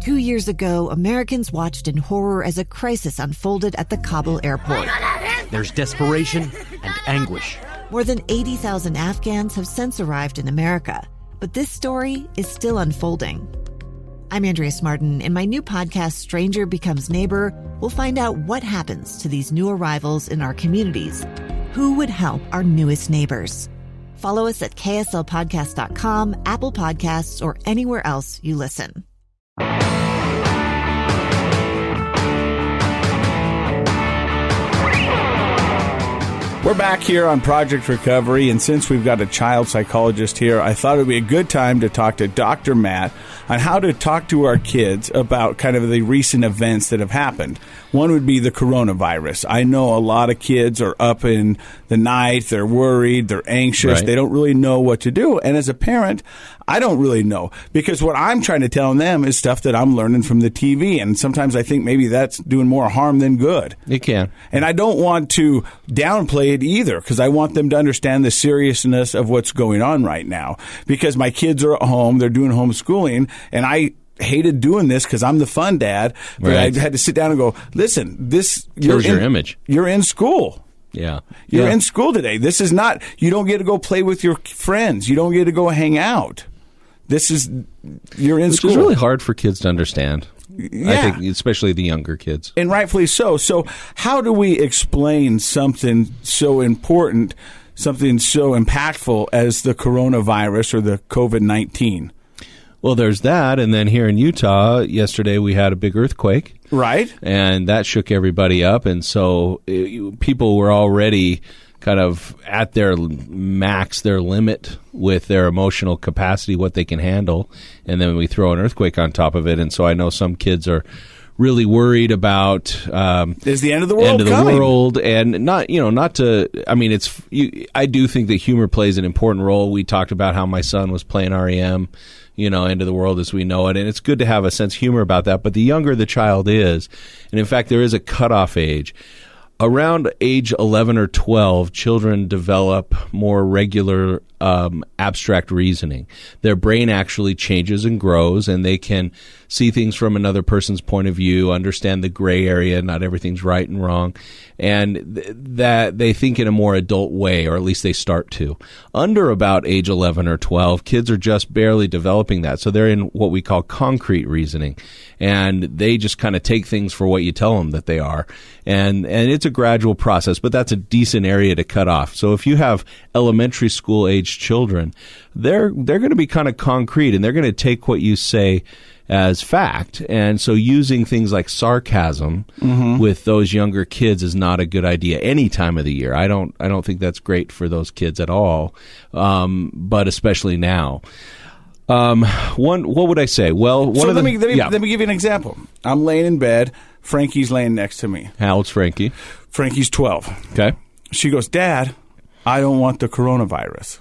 2 years ago, Americans watched in horror as a crisis unfolded at the Kabul airport. There's desperation and anguish. More than 80,000 Afghans have since arrived in America, but this story is still unfolding. I'm Andrea Martin. In my new podcast, Stranger Becomes Neighbor, we'll find out what happens to these new arrivals in our communities. Who would help our newest neighbors? Follow us at kslpodcast.com, Apple Podcasts, or anywhere else you listen. We're back here on Project Recovery, and since we've got a child psychologist here, I thought it would be a good time to talk to Dr. Matt on how to talk to our kids about kind of the recent events that have happened. One would be the coronavirus. I know a lot of kids are up in the night, they're worried, they're anxious, Right. They don't really know what to do. And as a parent, I don't really know, because what I'm trying to tell them is stuff that I'm learning from the TV, and sometimes I think maybe that's doing more harm than good. It can. And I don't want to downplay it either, because I want them to understand the seriousness of what's going on right now. Because my kids are at home, they're doing homeschooling, and I hated doing this because I'm the fun dad, but Right. I had to sit down and go, listen, this Kills your image. You're in school. Yeah. You're in school today. This is not, you don't get to go play with your friends. You don't get to go hang out. This is, you're in Which school. is really hard for kids to understand. Yeah. I think, especially the younger kids. And rightfully so. So how do we explain something so important, something so impactful as the coronavirus or the COVID-19? Well, there's that. And then here in Utah, yesterday we had a big earthquake. Right. And that shook everybody up. And so people were already kind of at their max, their limit with their emotional capacity, what they can handle. And then we throw an earthquake on top of it. And so I know some kids are really worried about is the end of the world coming? And not to, I mean, I do think that humor plays an important role. We talked about how my son was playing REM, end of the world as we know it, and it's good to have a sense of humor about that. But the younger the child is, and in fact there is a cutoff age, around age 11 or 12, children develop more regular abstract reasoning. Their brain actually changes and grows, and they can see things from another person's point of view, understand the gray area, not everything's right and wrong, and that they think in a more adult way, or at least they start to. Under about age 11 or 12, kids are just barely developing that, so they're in what we call concrete reasoning, and they just kind of take things for what you tell them that they are, and it's a gradual process, but that's a decent area to cut off. So if you have elementary school age children, they're going to be kind of concrete, and they're going to take what you say as fact. And so using things like sarcasm with those younger kids is not a good idea any time of the year. I don't think that's great for those kids at all, but especially now. What would I say? Well, let me give you an example. I'm laying in bed. Frankie's laying next to me. How old's Frankie? Frankie's 12. Okay. She goes, Dad, I don't want the coronavirus.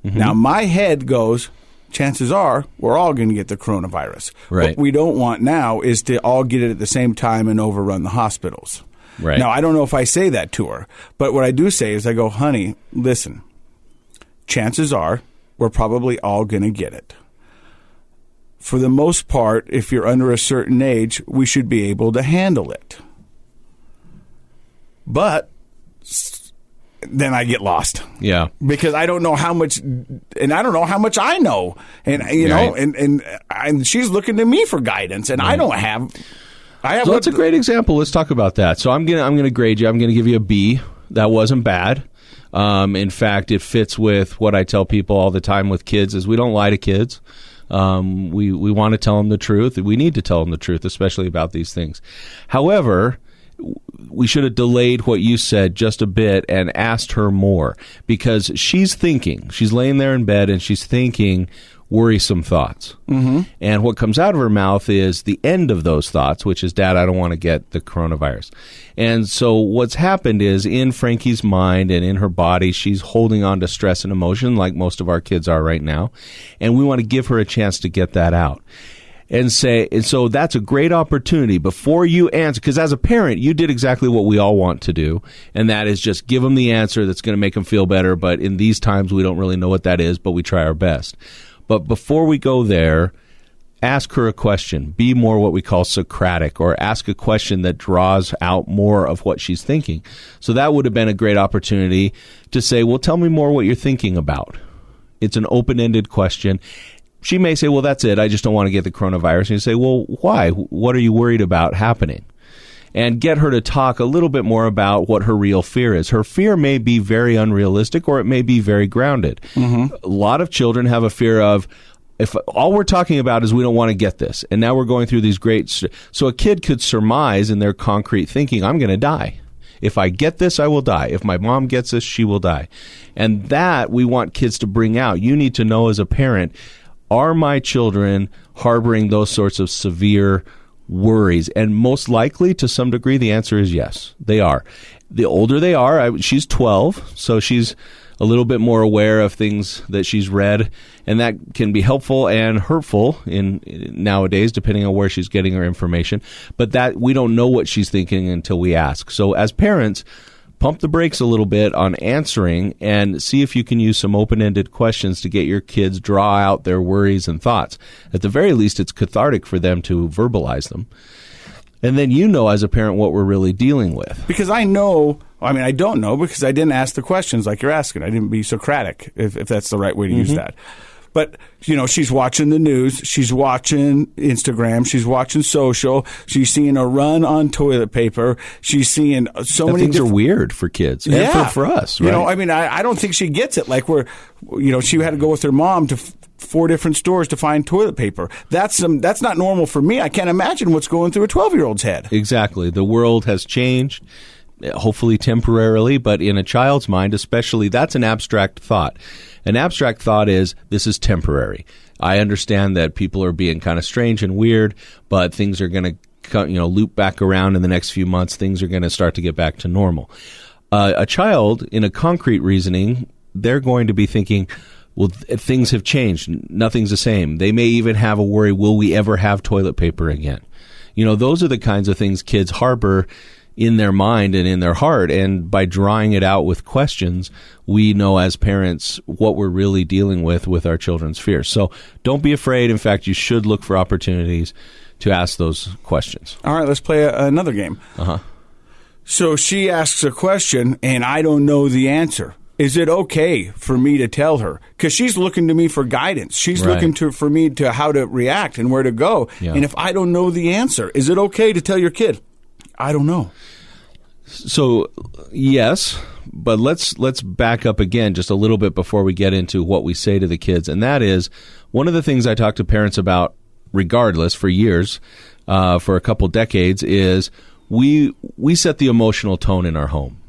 Now, my head goes, chances are we're all going to get the coronavirus. Right. What we don't want now is to all get it at the same time and overrun the hospitals. Right. Now, I don't know if I say that to her, but what I do say is I go, honey, listen, chances are we're probably all going to get it. For the most part, if you're under a certain age, we should be able to handle it. But then I get lost. Yeah. Because I don't know how much, and I don't know how much I know. And, and she's looking to me for guidance, and I don't have. So that's a great example. Let's talk about that. So I'm gonna grade you. I'm gonna give you a B. That wasn't bad. In fact, it fits with what I tell people all the time with kids is we don't lie to kids. We want to tell them the truth. We need to tell them the truth, especially about these things. However, we should have delayed what you said just a bit and asked her more, because she's laying there in bed and she's thinking worrisome thoughts. And what comes out of her mouth is the end of those thoughts, which is, Dad, I don't want to get the coronavirus. And so what's happened is in Frankie's mind and in her body, she's holding on to stress and emotion like most of our kids are right now. And we want to give her a chance to get that out. And so that's a great opportunity before you answer, because as a parent, you did exactly what we all want to do, and that is just give them the answer that's going to make them feel better. But in these times, we don't really know what that is, but we try our best. But before we go there, ask her a question. Be more what we call Socratic, or ask a question that draws out more of what she's thinking. So that would have been a great opportunity to say, well, tell me more what you're thinking about. It's an open-ended question. She may say, well, that's it. I just don't want to get the coronavirus. And you say, well, why? What are you worried about happening? And get her to talk a little bit more about what her real fear is. Her fear may be very unrealistic, or it may be very grounded. Mm-hmm. A lot of children have a fear of, if all we're talking about is we don't want to get this, and now we're going through these so a kid could surmise in their concrete thinking, I'm going to die. If I get this, I will die. If my mom gets this, she will die. And that we want kids to bring out. You need to know as a parent, are my children harboring those sorts of severe worries? And most likely, to some degree, the answer is yes, they are. The older they are, she's 12, so she's a little bit more aware of things that she's read, and that can be helpful and hurtful in nowadays, depending on where she's getting her information. But that we don't know what she's thinking until we ask. So as parents, pump the brakes a little bit on answering and see if you can use some open-ended questions to get your kids draw out their worries and thoughts. At the very least, it's cathartic for them to verbalize them. And then you know as a parent what we're really dealing with. Because I don't know because I didn't ask the questions like you're asking. I didn't be Socratic, if that's the right way to use that. But, she's watching the news. She's watching Instagram. She's watching social. She's seeing a run on toilet paper. She's seeing so many things are weird for kids and for us, right? I don't think she gets it. Like she had to go with her mom to 4 different stores to find toilet paper. That's not normal for me. I can't imagine what's going through a 12-year-old's head. Exactly. The world has changed, hopefully temporarily, but in a child's mind especially, that's an abstract thought. An abstract thought is, this is temporary. I understand that people are being kind of strange and weird, but things are going to loop back around in the next few months. Things are going to start to get back to normal. A child, in a concrete reasoning, they're going to be thinking, well, things have changed. Nothing's the same. They may even have a worry, will we ever have toilet paper again? Those are the kinds of things kids harbor in their mind and in their heart. And by drawing it out with questions, we know as parents what we're really dealing with our children's fears. So don't be afraid. In fact, you should look for opportunities to ask those questions. All right, let's play another game. Uh-huh. So she asks a question, and I don't know the answer. Is it okay for me to tell her? Because she's looking to me for guidance. She's looking for me to how to react and where to go. Yeah. And if I don't know the answer, is it okay to tell your kid, I don't know? So, yes, but let's back up again just a little bit before we get into what we say to the kids. And that is, one of the things I talk to parents about regardless for years, for a couple decades, is we set the emotional tone in our home.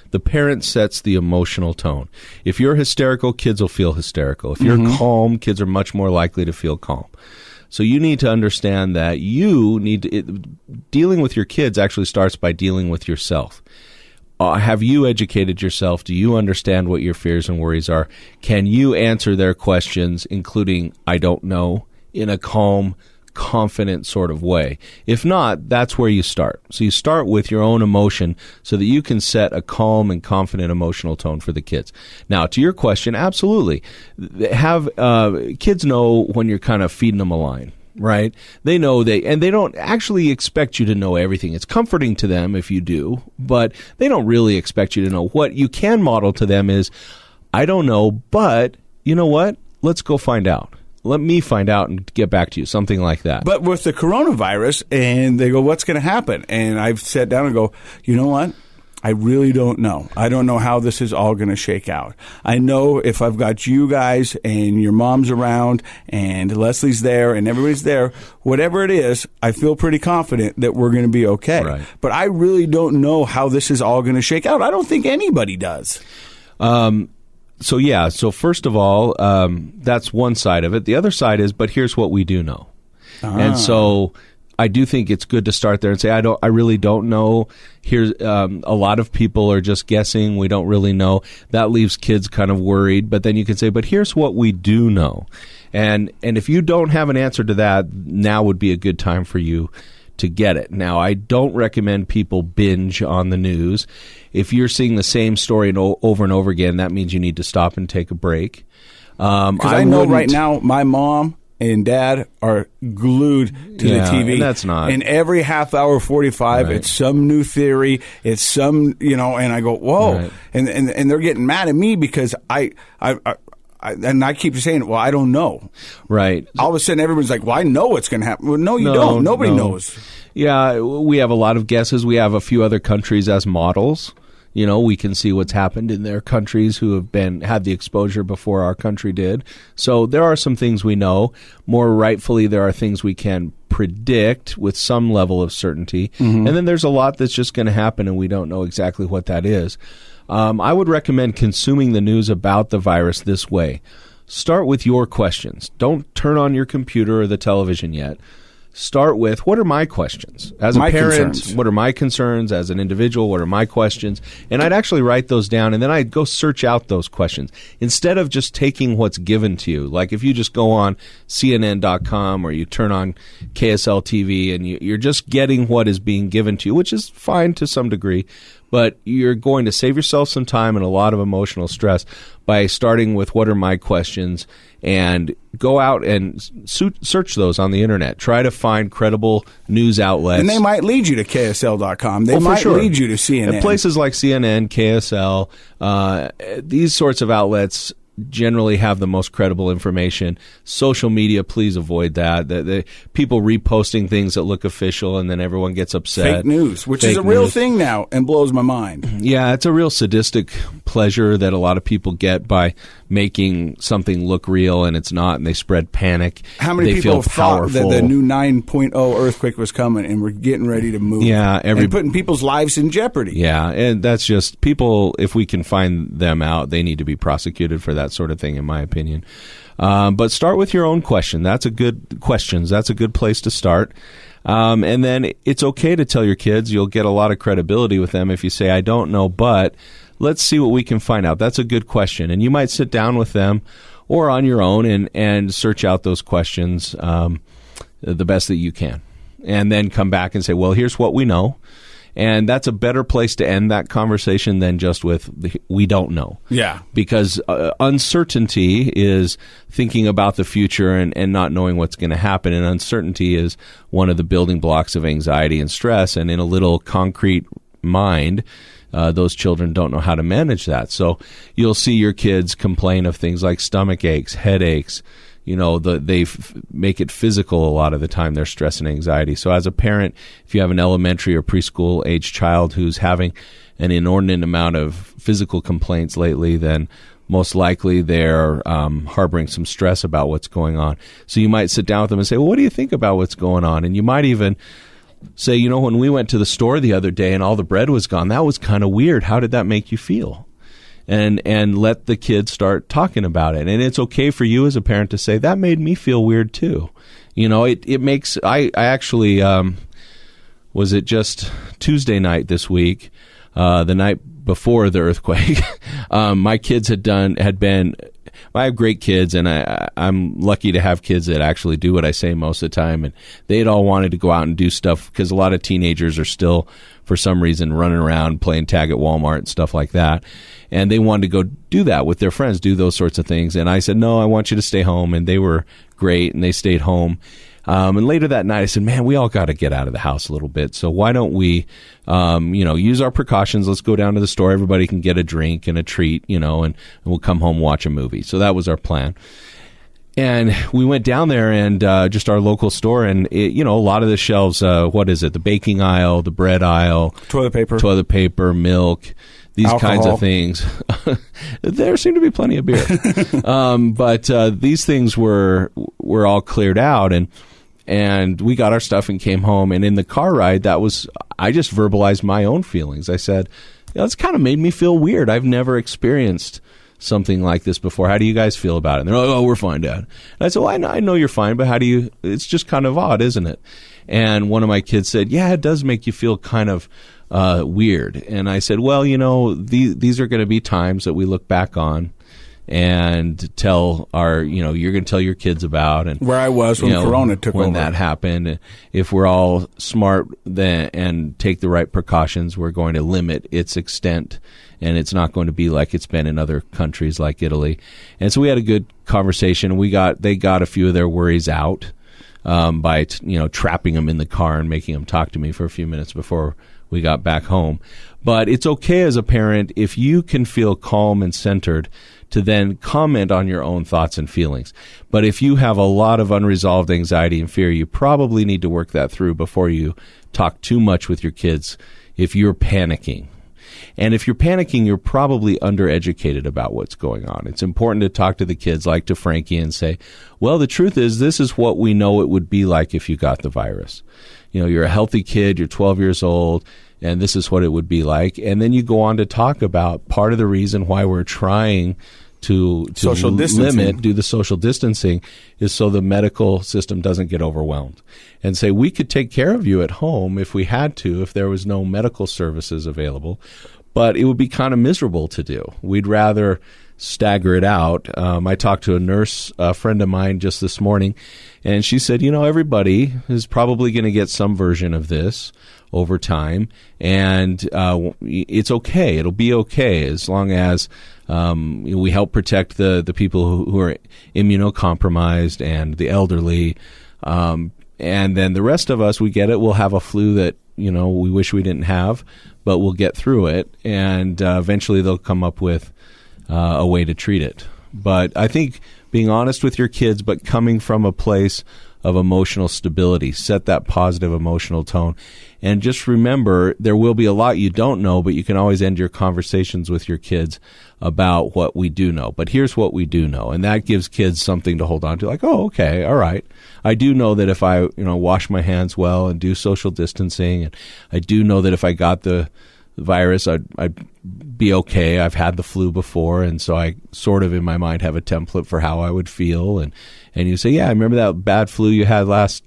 The parent sets the emotional tone. If you're hysterical, kids will feel hysterical. If you're calm, kids are much more likely to feel calm. So you need to understand that dealing with your kids actually starts by dealing with yourself. Have you educated yourself? Do you understand what your fears and worries are? Can you answer their questions, including, I don't know, in a calm, confident sort of way? If not, that's where you start. So you start with your own emotion so that you can set a calm and confident emotional tone for the kids. Now, to your question, absolutely. Have kids know when you're kind of feeding them a line, right? They know and they don't actually expect you to know everything. It's comforting to them if you do, but they don't really expect you to know. What you can model to them is, I don't know, but you know what? Let's go find out. Let me find out and get back to you, something like that. But with the coronavirus, and they go, what's going to happen? And I've sat down and go, you know what? I really don't know. I don't know how this is all going to shake out. I know if I've got you guys and your mom's around and Leslie's there and everybody's there, whatever it is, I feel pretty confident that we're going to be okay. Right. But I really don't know how this is all going to shake out. I don't think anybody does. So first of all, that's one side of it. The other side is, but here's what we do know. And so I do think it's good to start there and say, I really don't know. Here's a lot of people are just guessing. We don't really know. That leaves kids kind of worried. But then you can say, but here's what we do know. And if you don't have an answer to that, now would be a good time for you to get it. Now, I don't recommend people binge on the news. If you're seeing the same story over and over again, that means you need to stop and take a break. Because I know right now my mom and Dad are glued to the TV. And that's not. And every half hour, 45, Right. it's some new theory. It's some, and I go, whoa. Right. And they're getting mad at me because I keep saying, well, I don't know. Right. All of a sudden, everyone's like, well, I know what's going to happen. Well, no, you don't. Nobody knows. Yeah, we have a lot of guesses. We have a few other countries as models. We can see what's happened in their countries who have had the exposure before our country did. So there are some things we know. More rightfully, there are things we can predict with some level of certainty. Mm-hmm. And then there's a lot that's just going to happen and we don't know exactly what that is. I would recommend consuming the news about the virus this way. Start with your questions. Don't turn on your computer or the television yet. Start with, what are my questions? As a parent, concerns. What are my concerns? As an individual, what are my questions? And I'd actually write those down, and then I'd go search out those questions. Instead of just taking what's given to you. Like if you just go on CNN.com or you turn on KSL TV and you're just getting what is being given to you, which is fine to some degree, but you're going to save yourself some time and a lot of emotional stress by starting with what are my questions, and go out and search those on the internet. Try to find credible news outlets. And they might lead you to KSL.com. They might lead you to CNN. And places like CNN, KSL, these sorts of outlets generally have the most credible information. Social media, please avoid that. The people reposting things that look official and then everyone gets upset. Fake news, which is a real thing now and blows my mind. Yeah, it's a real sadistic pleasure that a lot of people get by making something look real and it's not, and they spread panic. How many people thought that the new 9.0 earthquake was coming and we're getting ready to move? Yeah, and putting people's lives in jeopardy. Yeah, and that's just people, if we can find them out, they need to be prosecuted for that sort of thing, in my opinion. But start with your own question. That's a good place to start. And then it's okay to tell your kids. You'll get a lot of credibility with them if you say, I don't know, but let's see what we can find out. That's a good question. And you might sit down with them or on your own and search out those questions the best that you can. And then come back and say, well, here's what we know. And that's a better place to end that conversation than just with we don't know. Yeah. Because uncertainty is thinking about the future and not knowing what's going to happen. And uncertainty is one of the building blocks of anxiety and stress. And in a little concrete mind, those children don't know how to manage that. So you'll see your kids complain of things like stomach aches, headaches. They make it physical a lot of the time, their stress and anxiety. So as a parent, if you have an elementary or preschool age child who's having an inordinate amount of physical complaints lately, then most likely they're harboring some stress about what's going on. So you might sit down with them and say, well, what do you think about what's going on? And you might even say, when we went to the store the other day and all the bread was gone, that was kind of weird. How did that make you feel? And let the kids start talking about it. And it's okay for you as a parent to say, that made me feel weird too. It makes, I actually, was it just Tuesday night this week, the night before the earthquake, my kids I have great kids, and I'm lucky to have kids that actually do what I say most of the time. And they'd all wanted to go out and do stuff because a lot of teenagers are still, for some reason, running around playing tag at Walmart and stuff like that. And they wanted to go do that with their friends, do those sorts of things. And I said, no, I want you to stay home. And they were great, and they stayed home. And later that night, I said, man, we all got to get out of the house a little bit. So why don't we, use our precautions? Let's go down to the store. Everybody can get a drink and a treat, and we'll come home, watch a movie. So that was our plan. And we went down there and just our local store, and a lot of the shelves, the baking aisle, the bread aisle, toilet paper, milk, these alcohol. kinds of things. There seemed to be plenty of beer. But these things were all cleared out, and we got our stuff and came home. And in the car ride, I just verbalized my own feelings. I said, it's kind of made me feel weird. I've never experienced something like this before. How do you guys feel about it? And they're like, oh, we're fine, Dad. And I said, well, I know you're fine, but it's just kind of odd, isn't it? And one of my kids said, yeah, it does make you feel kind of weird. And I said, well, these are going to be times that we look back on and tell you're going to tell your kids about, and where I was when Corona took over. When that happened, if we're all smart then and take the right precautions, we're going to limit its extent, and it's not going to be like it's been in other countries like Italy. And so we had a good conversation. They got a few of their worries out by trapping them in the car and making them talk to me for a few minutes before we got back home. But it's okay as a parent if you can feel calm and centered to then comment on your own thoughts and feelings. But if you have a lot of unresolved anxiety and fear, you probably need to work that through before you talk too much with your kids if you're panicking. And if you're panicking, you're probably undereducated about what's going on. It's important to talk to the kids, like to Frankie, and say, well, the truth is this is what we know it would be like if you got the virus. You're a healthy kid, you're 12 years old, and this is what it would be like. And then you go on to talk about part of the reason why we're trying to do the social distancing is so the medical system doesn't get overwhelmed. And say, we could take care of you at home if we had to, if there was no medical services available, but it would be kind of miserable to do. We'd rather stagger it out. I talked to a nurse, a friend of mine, just this morning, and she said, everybody is probably going to get some version of this over time, and it's okay. It'll be okay as long as we help protect the people who are immunocompromised and the elderly, and then the rest of us, we get it. We'll have a flu that we wish we didn't have, but we'll get through it, and eventually they'll come up with a way to treat it. But I think being honest with your kids, but coming from a place of emotional stability, set that positive emotional tone. And just remember, there will be a lot you don't know, but you can always end your conversations with your kids about what we do know. But here's what we do know. And that gives kids something to hold on to, like, oh, okay, all right. I do know that if I, wash my hands well and do social distancing, and I do know that if I got the virus, I'd be okay. I've had the flu before, and so I sort of in my mind have a template for how I would feel. And you say, yeah, I remember that bad flu you had last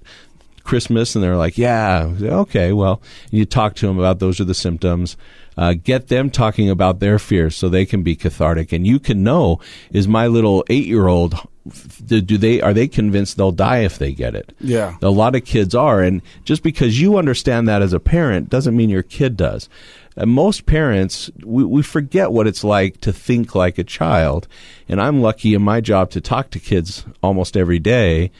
Christmas, and they're like, yeah, okay, well, you talk to them about those are the symptoms. Get them talking about their fears so they can be cathartic. And you can know, is my little 8-year-old, are they convinced they'll die if they get it? Yeah. A lot of kids are. And just because you understand that as a parent doesn't mean your kid does. And most parents, we forget what it's like to think like a child. And I'm lucky in my job to talk to kids almost every day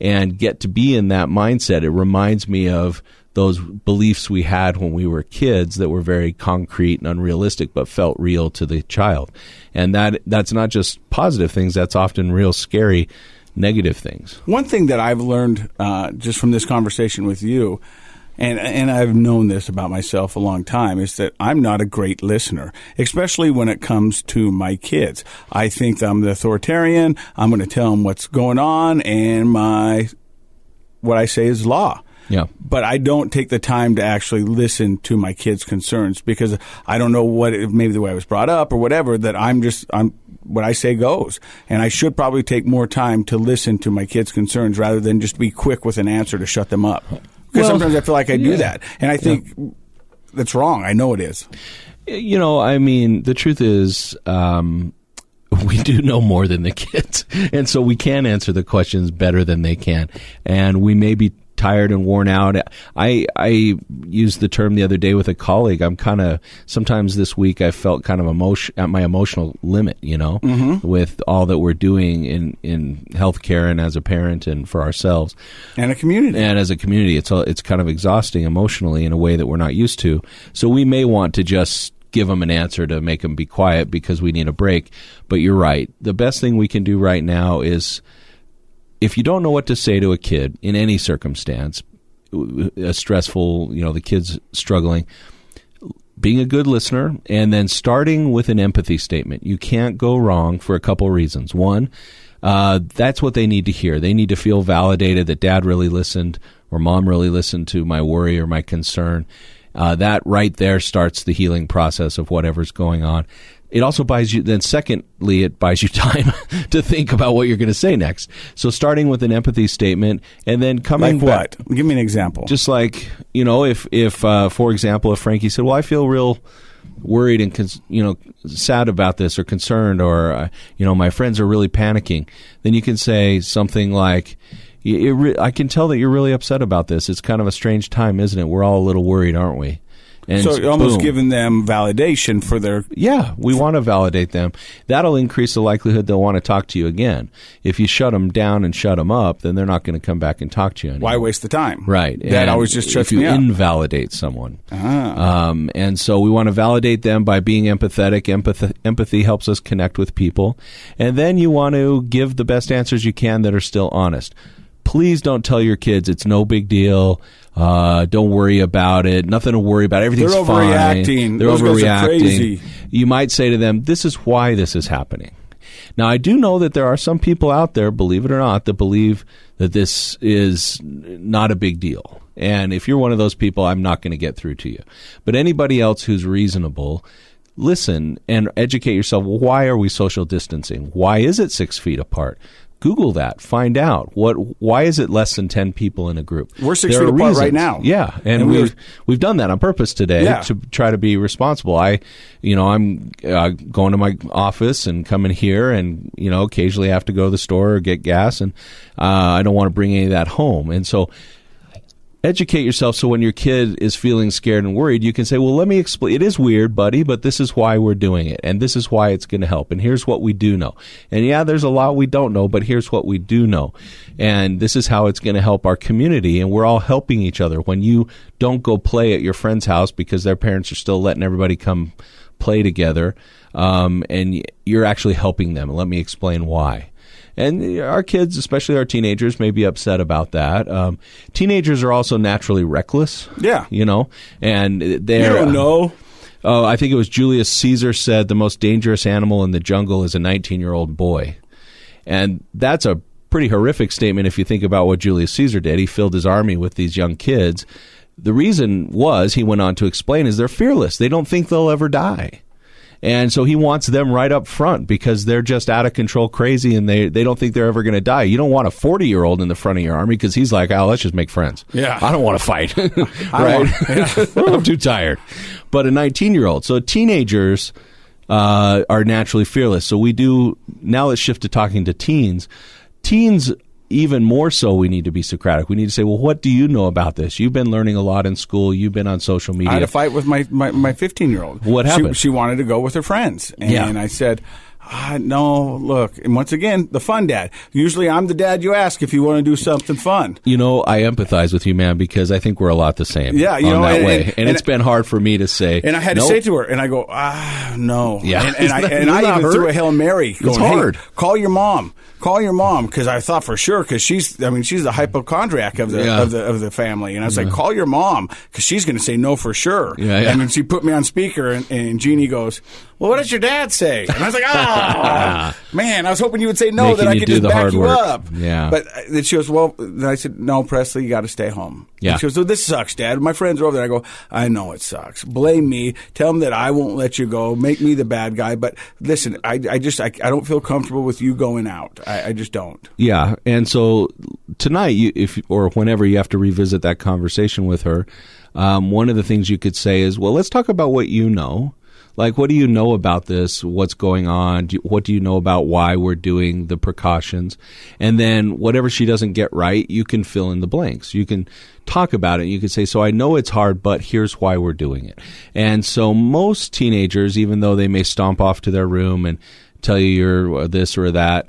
and get to be in that mindset. It reminds me of those beliefs we had when we were kids that were very concrete and unrealistic, but felt real to the child. And that's not just positive things. That's often real scary, negative things. One thing that I've learned just from this conversation with you, and I've known this about myself a long time, is that I'm not a great listener, especially when it comes to my kids. I think I'm the authoritarian. I'm going to tell them what's going on, and what I say is law. Yeah. But I don't take the time to actually listen to my kids' concerns because I don't know maybe the way I was brought up or whatever, that I'm what I say goes. And I should probably take more time to listen to my kids' concerns rather than just be quick with an answer to shut them up. Because sometimes I feel like I do that. And I think that's wrong. I know it is. The truth is, we do know more than the kids. And so we can answer the questions better than they can. And we may be tired and worn out. I used the term the other day with a colleague. I'm kind of, sometimes this week I felt kind of at my emotional limit, with all that we're doing in healthcare and as a parent and for ourselves. And a community. And as a community, it's kind of exhausting emotionally in a way that we're not used to. So we may want to just give them an answer to make them be quiet because we need a break. But you're right. The best thing we can do right now is, if you don't know what to say to a kid in any circumstance, a stressful, the kid's struggling, being a good listener and then starting with an empathy statement. You can't go wrong for a couple reasons. One, that's what they need to hear. They need to feel validated that dad really listened or mom really listened to my worry or my concern. That right there starts the healing process of whatever's going on. It also buys you, then secondly, it buys you time to think about what you're going to say next. So starting with an empathy statement and then coming back. Give me an example. Just like, if for example, if Frankie said, well, I feel real worried and sad about this or concerned, or my friends are really panicking, then you can say something like, I can tell that you're really upset about this. It's kind of a strange time, isn't it? We're all a little worried, aren't we? And so you're almost boom. giving them validation for their... Yeah, we want to validate them. That'll increase the likelihood they'll want to talk to you again. If you shut them down and shut them up, then they're not going to come back and talk to you anymore. Why waste the time? Right. That and always just shuts me up. If you up. invalidate someone. And so we want to validate them by being empathetic. Empathy helps us connect with people. And then you want to give the best answers you can that are still honest. Please don't tell your kids it's no big deal. Don't worry about it. Nothing to worry about. Everything's They're fine. overreacting. They're Those guys are overreacting. crazy. You might say to them, this is why this is happening. Now, I do know that there are some people out there, believe it or not, that believe that this is not a big deal. And if you're one of those people, I'm not going to get through to you. But anybody else who's reasonable, listen and educate yourself. Well, why are we social distancing? Why is it 6 feet apart? Google that. Find out. Why is it less than 10 people in a group? We're 6 There feet are apart reasons. right now. Yeah, and we've done that on purpose today to try to be responsible. I'm going to my office and coming here, and occasionally have to go to the store or get gas, and I don't want to bring any of that home. And so, educate yourself so when your kid is feeling scared and worried, you can say, well, let me explain. It is weird, buddy, but this is why we're doing it, and this is why it's going to help, and here's what we do know. And yeah, there's a lot we don't know, but here's what we do know. And this is how it's going to help our community, and we're all helping each other. When you don't go play at your friend's house because their parents are still letting everybody come play together, and you're actually helping them. And let me explain why. And our kids, especially our teenagers, may be upset about that. Teenagers are also naturally reckless. Yeah. And they're... You don't know. I think it was Julius Caesar said the most dangerous animal in the jungle is a 19-year-old boy. And that's a pretty horrific statement if you think about what Julius Caesar did. He filled his army with these young kids. The reason was, he went on to explain, is they're fearless. They don't think they'll ever die. And so he wants them right up front because they're just out of control crazy, and they don't think they're ever going to die. You don't want a 40-year-old in the front of your army because he's like, let's just make friends. Yeah. I don't want to fight. Right? I'm too tired. But a 19-year-old. So teenagers are naturally fearless. So now let's shift to talking to teens. Teens, even more so, we need to be Socratic. We need to say, well, what do you know about this? You've been learning a lot in school. You've been on social media. I had a fight with my 15-year-old. What happened? She wanted to go with her friends. And I said, no, look. And once again, the fun dad. Usually I'm the dad you ask if you want to do something fun. I empathize with you, man, because I think we're a lot the same. Yeah, that way. And it's been hard for me to say. And I had to say to her, and I go, no. Yeah. And I even threw a Hail Mary. It's hard. Hey, call your mom. Call your mom, because I thought for sure, because she's the hypochondriac of the family, and I was like, call your mom, because she's going to say no for sure. Yeah, yeah. And then she put me on speaker, and Jeannie goes, well, what does your dad say? And I was like, man, I was hoping you would say no, Making that I you could do just the back hard you work. up. Yeah. But then she goes, well, then I said, no, Presley, you got to stay home. Yeah. And she goes, this sucks, Dad. My friends are over there. I go, I know it sucks. Blame me. Tell them that I won't let you go. Make me the bad guy. But listen, I don't feel comfortable with you going out. I just don't. Yeah, and so tonight, or whenever you have to revisit that conversation with her, one of the things you could say is, well, let's talk about what you know. Like, what do you know about this? What's going on? What do you know about why we're doing the precautions? And then whatever she doesn't get right, you can fill in the blanks. You can talk about it. You can say, so I know it's hard, but here's why we're doing it. And so most teenagers, even though they may stomp off to their room and tell you you're this or that,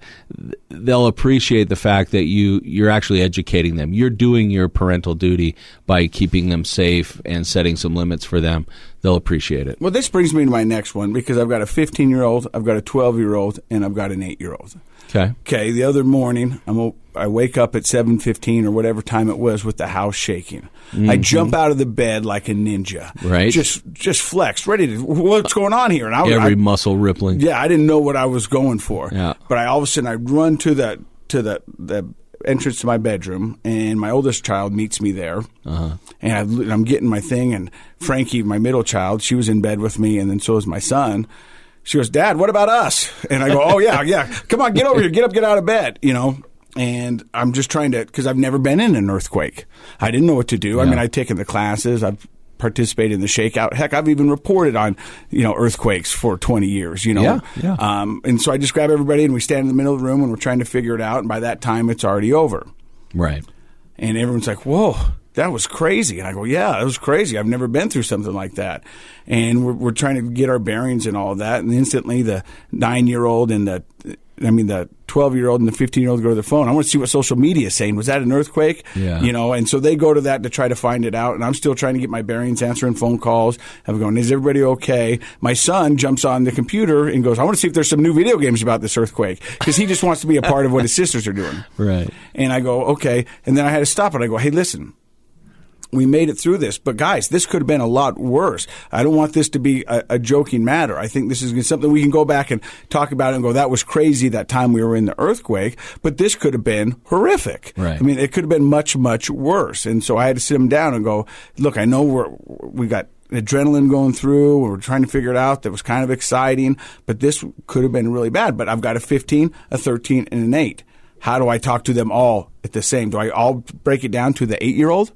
they'll appreciate the fact that you're actually educating them. You're doing your parental duty by keeping them safe and setting some limits for them. They'll appreciate it. Well, this brings me to my next one, because I've got a 15-year-old, I've got a 12-year-old, and I've got an 8-year-old. Okay, the other morning, I wake up at 7:15 or whatever time it was with the house shaking. Mm-hmm. I jump out of the bed like a ninja. Right. Just flexed, ready to, what's going on here? And Every muscle rippling. Yeah, I didn't know what I was going for. Yeah. But all of a sudden, I run to the entrance to my bedroom, and my oldest child meets me there. Uh-huh. And I'm getting my thing, and Frankie, my middle child, she was in bed with me, and then so was my son. She goes, Dad, what about us? And I go, oh, yeah. Come on, get over here. Get up, get out of bed, And I'm just trying to, because I've never been in an earthquake. I didn't know what to do. Yeah. I mean, I'd taken the classes. I've participate in the shakeout. Heck, I've even reported on, earthquakes for 20 years, Yeah. And so I just grab everybody and we stand in the middle of the room and we're trying to figure it out. And by that time, it's already over. Right. And everyone's like, whoa, that was crazy. And I go, yeah, that was crazy. I've never been through something like that. And we're trying to get our bearings and all of that. And instantly the 9-year-old and the 12-year-old and the 15-year-old go to their phone. I want to see what social media is saying. Was that an earthquake? Yeah. And so they go to that to try to find it out. And I'm still trying to get my bearings, answering phone calls. I'm going, is everybody okay? My son jumps on the computer and goes, I want to see if there's some new video games about this earthquake, because he just wants to be a part of what his sisters are doing. Right. And I go, okay. And then I had to stop it. I go, hey, listen. We made it through this, but guys, this could have been a lot worse. I don't want this to be a joking matter. I think this is something we can go back and talk about and go, that was crazy that time we were in the earthquake, but this could have been horrific. Right. I mean, it could have been much, much worse. And so I had to sit them down and go, look, I know we got adrenaline going through. We're trying to figure it out. That was kind of exciting, but this could have been really bad. But I've got a 15, a 13, and an 8. How do I talk to them all at the same? Do I all break it down to the 8-year-old?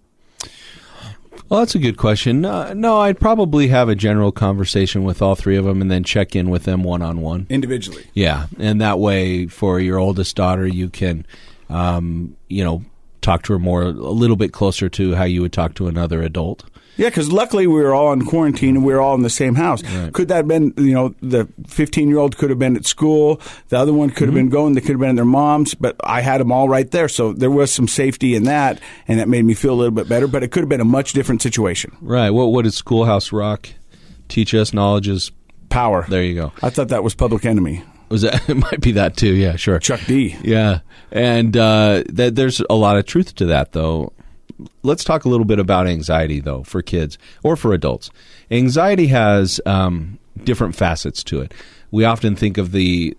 Well, that's a good question. No, I'd probably have a general conversation with all three of them and then check in with them one-on-one. Individually. Yeah, and that way for your oldest daughter, you can, talk to her a little bit closer to how you would talk to another adult. Yeah, because luckily we were all in quarantine and we were all in the same house. Right. Could that have been, the 15-year-old could have been at school. The other one could have been going. They could have been at their mom's. But I had them all right there. So there was some safety in that, and that made me feel a little bit better. But it could have been a much different situation. Right. What did Schoolhouse Rock teach us? Knowledge is power. There you go. I thought that was Public Enemy. Was that? It might be that too. Yeah, sure. Chuck D. Yeah. And there's a lot of truth to that, though. Let's talk a little bit about anxiety, though, for kids or for adults. Anxiety has different facets to it. We often think of the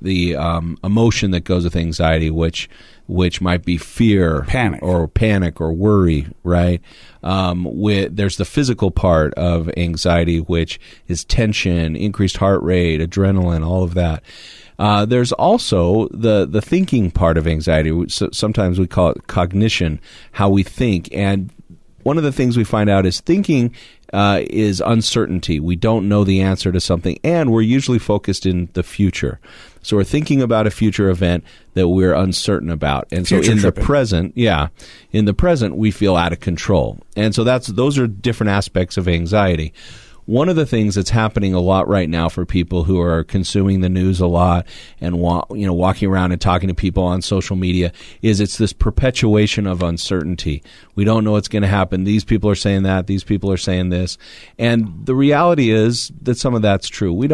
emotion that goes with anxiety, which might be fear, panic or worry, right? There's the physical part of anxiety, which is tension, increased heart rate, adrenaline, all of that. There's also the thinking part of anxiety. Sometimes we call it cognition, how we think. And one of the things we find out is thinking is uncertainty. We don't know the answer to something, and we're usually focused in the future. So we're thinking about a future event that we're uncertain about. And so in the present, we feel out of control. And so those are different aspects of anxiety. One of the things that's happening a lot right now for people who are consuming the news a lot and walking around and talking to people on social media is it's this perpetuation of uncertainty. We don't know what's going to happen. These people are saying that. These people are saying this. And the reality is that some of that's true. We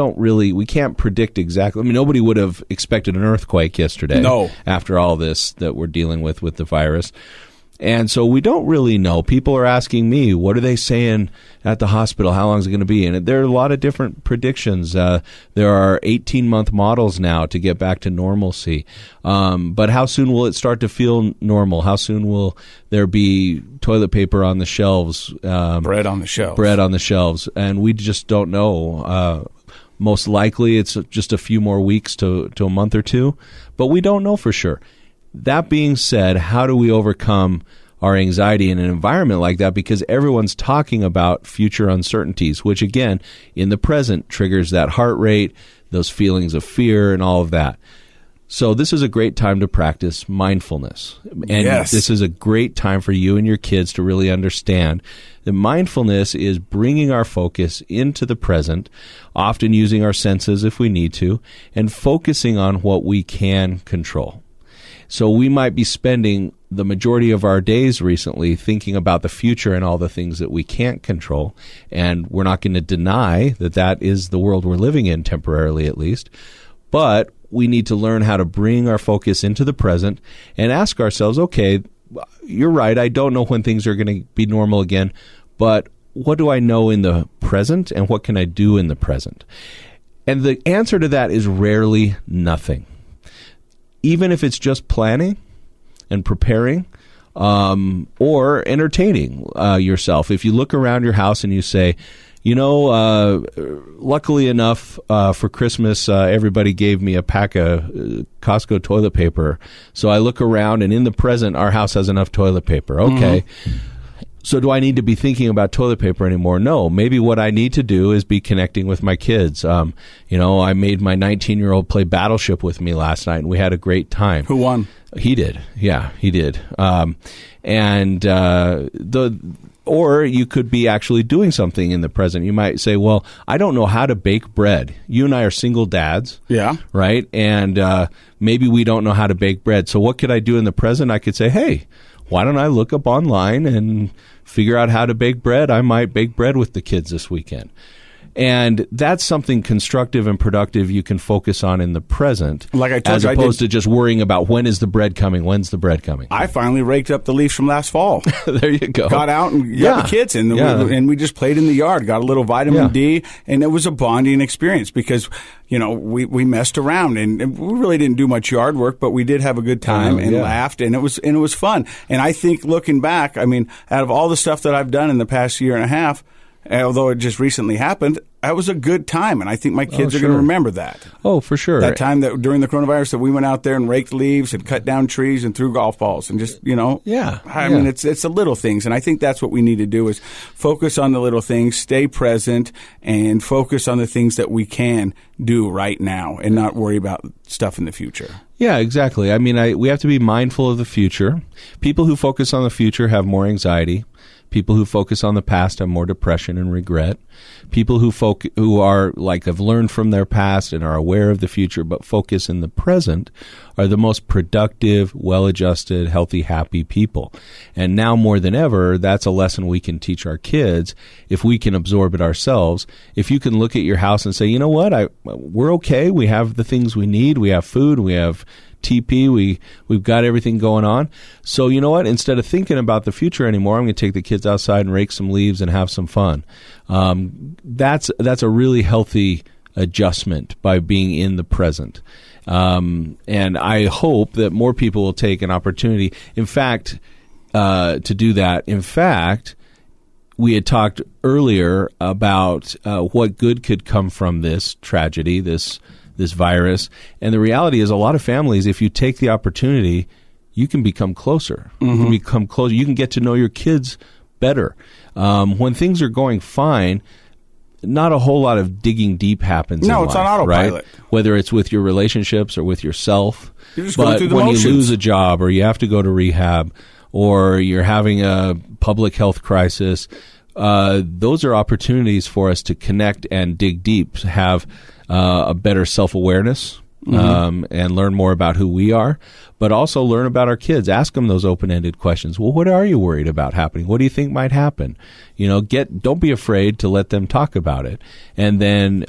can't predict exactly. I mean, nobody would have expected an earthquake yesterday. No. After all this that we're dealing with the virus. And so we don't really know. People are asking me, what are they saying at the hospital? How long is it going to be? And there are a lot of different predictions. There are 18-month models now to get back to normalcy. But how soon will it start to feel normal? How soon will there be toilet paper on the shelves? Bread on the shelves. Bread on the shelves. And we just don't know. Most likely it's just a few more weeks to a month or two. But we don't know for sure. That being said, how do we overcome our anxiety in an environment like that? Because everyone's talking about future uncertainties, which again, in the present, triggers that heart rate, those feelings of fear, and all of that. So this is a great time to practice mindfulness. And yes. This is a great time for you and your kids to really understand that mindfulness is bringing our focus into the present, often using our senses if we need to, and focusing on what we can control. So we might be spending the majority of our days recently thinking about the future and all the things that we can't control. And we're not going to deny that is the world we're living in, temporarily at least. But we need to learn how to bring our focus into the present and ask ourselves, okay, you're right, I don't know when things are going to be normal again, but what do I know in the present and what can I do in the present? And the answer to that is rarely nothing. Even if it's just planning and preparing or entertaining yourself. If you look around your house and you say, luckily enough for Christmas, everybody gave me a pack of Costco toilet paper. So I look around and in the present, our house has enough toilet paper. Okay. Mm-hmm. So do I need to be thinking about toilet paper anymore? No. Maybe what I need to do is be connecting with my kids. I made my 19-year-old play Battleship with me last night, and we had a great time. Who won? He did. Yeah, he did. Or you could be actually doing something in the present. You might say, well, I don't know how to bake bread. You and I are single dads. Yeah. Right? And maybe we don't know how to bake bread. So what could I do in the present? I could say, hey, why don't I look up online and figure out how to bake bread? I might bake bread with the kids this weekend. And that's something constructive and productive you can focus on in the present, like I told as you, opposed to just worrying about when is the bread coming, when's the bread coming. I finally raked up the leaves from last fall. There you go. Got out and got the kids, and we just played in the yard, got a little vitamin D, and it was a bonding experience because, we messed around, and we really didn't do much yard work, but we did have a good time and laughed, and it was fun. And I think looking back, out of all the stuff that I've done in the past year and a half, although it just recently happened, that was a good time, and I think my kids are going to remember that. Oh, for sure. That time that during the coronavirus that we went out there and raked leaves and cut down trees and threw golf balls and just, it's the little things, and I think that's what we need to do is focus on the little things, stay present, and focus on the things that we can do right now and not worry about stuff in the future. Yeah, exactly. We have to be mindful of the future. People who focus on the future have more anxiety. People who focus on the past have more depression and regret. People who have learned from their past and are aware of the future but focus in the present are the most productive, well-adjusted, healthy, happy people. And now more than ever, that's a lesson we can teach our kids if we can absorb it ourselves. If you can look at your house and say, you know what, we're okay. We have the things we need. We have food. We have TP, we've got everything going on. So you know what? Instead of thinking about the future anymore, I'm going to take the kids outside and rake some leaves and have some fun. That's a really healthy adjustment by being in the present. And I hope that more people will take an opportunity, in fact, to do that. In fact, we had talked earlier about what good could come from this tragedy, this virus. And the reality is a lot of families, if you take the opportunity, you can become closer. Mm-hmm. You can become closer. You can get to know your kids better. When things are going fine, not a whole lot of digging deep happens in life. No, it's on autopilot. Right? Whether it's with your relationships or with yourself. You're just going through the motions. When you lose a job or you have to go to rehab or you're having a public health crisis, those are opportunities for us to connect and dig deep, have a better self-awareness, and learn more about who we are, but also learn about our kids. Ask them those open-ended questions. Well, what are you worried about happening? What do you think might happen? Don't be afraid to let them talk about it, and then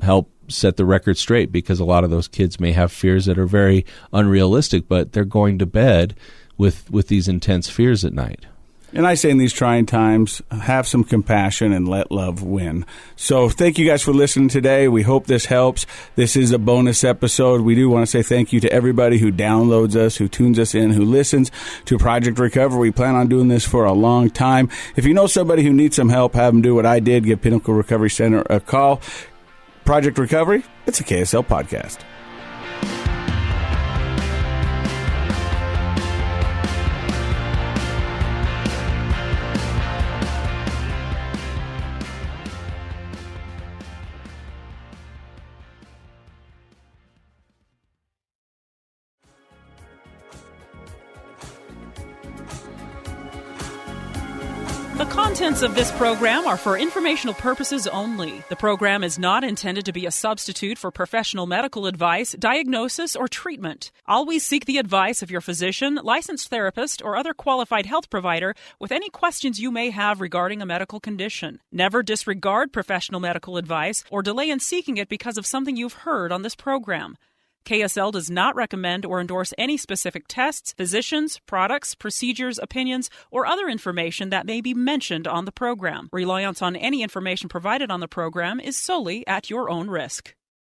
help set the record straight, because a lot of those kids may have fears that are very unrealistic, but they're going to bed with these intense fears at night. And I say in these trying times, have some compassion and let love win. So thank you guys for listening today. We hope this helps. This is a bonus episode. We do want to say thank you to everybody who downloads us, who tunes us in, who listens to Project Recovery. We plan on doing this for a long time. If you know somebody who needs some help, have them do what I did. Give Pinnacle Recovery Center a call. Project Recovery, it's a KSL podcast. The contents of this program are for informational purposes only. The program is not intended to be a substitute for professional medical advice, diagnosis, or treatment. Always seek the advice of your physician, licensed therapist, or other qualified health provider with any questions you may have regarding a medical condition. Never disregard professional medical advice or delay in seeking it because of something you've heard on this program. KSL does not recommend or endorse any specific tests, physicians, products, procedures, opinions, or other information that may be mentioned on the program. Reliance on any information provided on the program is solely at your own risk.